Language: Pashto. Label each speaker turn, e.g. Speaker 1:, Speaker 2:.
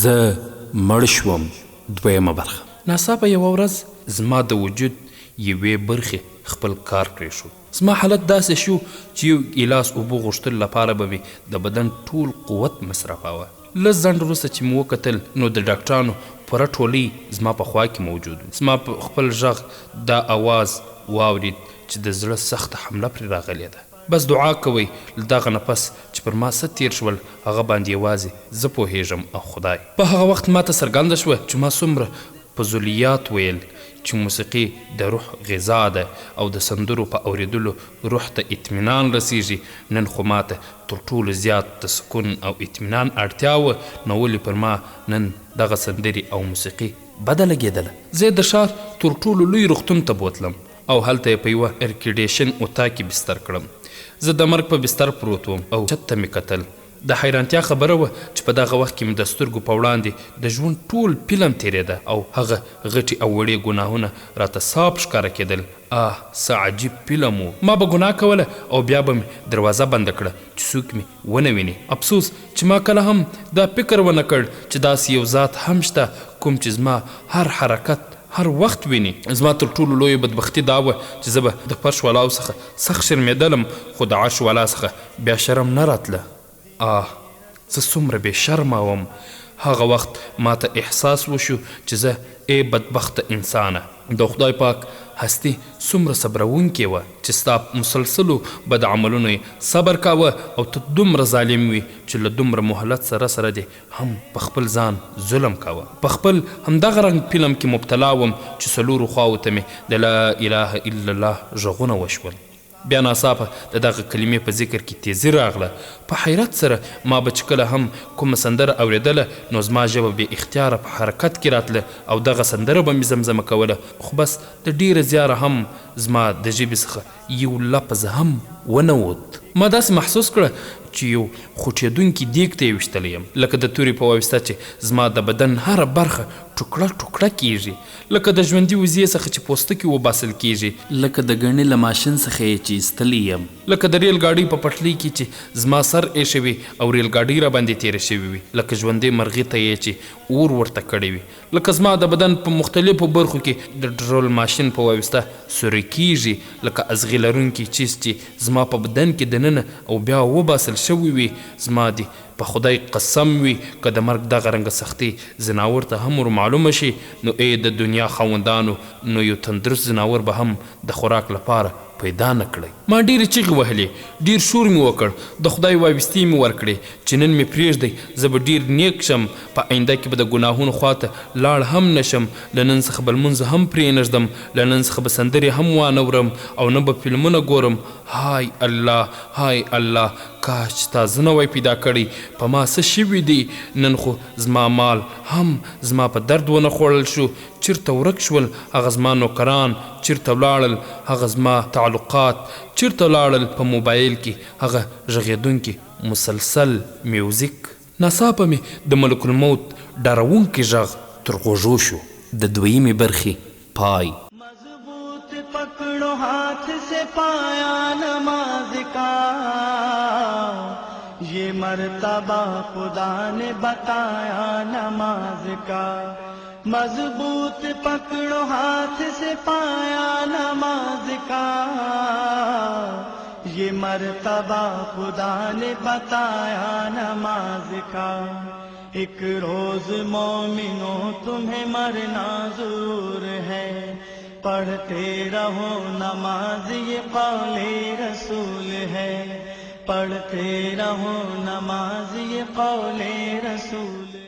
Speaker 1: زه مړ شوم. دویمه برخه. ناڅاپه یوه ورځ زما د وجود یوې برخې خپل کار پرېښود. زما حالت داسې شو چې یو ګیلاس اوبه غوښتلو لپاره به مې د بدن ټول قوت مصرفاوه. لږ ځنډ وروسته چې مې وکتل نو د ډاکټرانو پوره ټولۍ زما په خوا کې موجود و. زما په خپل غږ دا آواز واورید چې د زړه سخته حمله پرې راغلې ده. بس دعا کوئ له دغه نه پس چې پر ما څه تیر شول هغه باندې یوازې زه پوهیږم او خدای. په هغه وخت ما ته څرګنده شوه چې ما څومره فضولیات ویل چې موسیقي د روح غذا ده او د سندرو په اوریدلو روح ته اطمینان رسیږي. نن خو ما ته تر ټولو زیات د سکون او اطمینان اړتیا وه، نو ولې پر ما نن دغه سندرې او موسیقي بده لګېدله. زه د ښار تر ټولو لوی روغتون ته بوتلم او هلته یې په یوه ایرکیډیشن اتاق کې بستر کړم. زه د مرګ په بستر پروت وم او چت ته مې کتل. د حیرانتیا خبره وه چې په دغه وخت کې مې د سترګو په وړاندې د ژوند ټول فلم تېرېده او هغه غټې او وړې ګناهونه راته صاف ښکاره کېدل. څه عجیب فلم و. ما به ګناه کوله او بیا به مې دروازه بنده کړه چې څوک مې ونه ویني. افسوس چې ما کله هم دا فکر ونه کړ چې داسې یو ذات هم شته کوم چې زما هر حرکت هر وخت ویني. زما تر ټولو لویه بدبختي دا وه چې زه به د فرش والاو څخه سخت شرمېدلم خو د عرش والا څخه بیا شرم نه راتله. زه څومره بې شرمه وم. هغه وخت ما ته احساس وشو چې زه ای بدبخته انسانه د خدای پاک هستي څومره صبرونکې وه چې ستا مسلسلو بد عملونو یې صبر کاوه او ته دومره ظالم وي چې له دومره مهلت سره سره دې هم په خپل ځان ظلم کاوه. په خپل همدغه رنګ فلم کې مبتلا وم چې څلورو خواو ته مې د لا اله الا الله غږونه وشول. بیا ناڅاپه د دغه کلمې په ذکر کې تیزي راغله. په حیرت سره ما به چې کله هم کومه سندره اورېدله نو زما ژبه بې اختیاره په حرکت کې راتله او دغه سندره به مې زمزمه کوله، خو بس د ډیره زیاره هم زما د ژبې څخه یو لفظ هم ونه ووت. ما داسې محسوس کړه چې یو خوټېدونکي دیګ ته یې ویشتلی یم، لکه د تورې په واسطه چې زما د بدن هره برخه ټوکړه ټوکړه کیږي، لکه د ژوندي وزې څخه چې پوستکي وباسل کیږي، لکه د ګڼې له ماشین څخه یې چې ایستلی یم، لکه د ریل ګاډۍ په پټلۍ کې چې زما سر ایښی وي او ریل ګاډۍ را باندې تېره شوې وي، لکه ژوندۍ مرغۍ ته یې چې اور ورته کړی وي، لکه زما د بدن په مختلفو برخو کې د ډرول ماشین په واسطه سوری کیږي، لکه ازغي لرونکي چیز چې زما په بدن کې دننه او بیا وباسل شوي وي. زما دی په خدای قسم وي که د مرګ دغه رنګه سختي ځناور ته هم ور معلومه شي نو ای د دنیا خاوندانو نو یو تندرست ځناور به هم د خوراک لپاره پیدا نه کړی. ما ډېرې چیغې وهلې، ډېر شور مې وکړ، د خدای وابستې مې ورکړې چې نن مې پرېږدئ زه به ډېر نیک شم، په آینده کې به د ګناهونو خواته لاړ هم نشم، له نن څخه به لمونځ هم پرې نږدم، له نن څخه به سندرې هم وانورم او نه به فلمونه ګورم. های الله های الله، کاش چې تا زه نه وای پیدا کړی، په ما څه شوي دي، نن خو زما مال هم زما په درد ونه خوړل شو، چیرته ورک شول هغه زما نوکران، چیرته ولاړل هغه زما تعلقات، چیرته ولاړل په موبایل کې هغه غږېدونکي مسلسل میوزیک. ناڅاپه مې د ملک الموت ډارونکی غږ تر غوږو شو. د دویمې برخې پای.
Speaker 2: مضبوط پکڑو ہاتھ سے پایا نماز کا، یہ مرتبہ خدا نے بتایا نماز کا، مضبوط پکڑو ہاتھ سے پایا نماز کا، یہ مرتبہ خدا نے بتایا نماز کا، ایک روز مومنوں تمہیں مرنا ضرور ہے، پڑھتے رہو نماز یہ قول رسول ہے، پڑھتے رہو نماز یہ قول رسول ہے.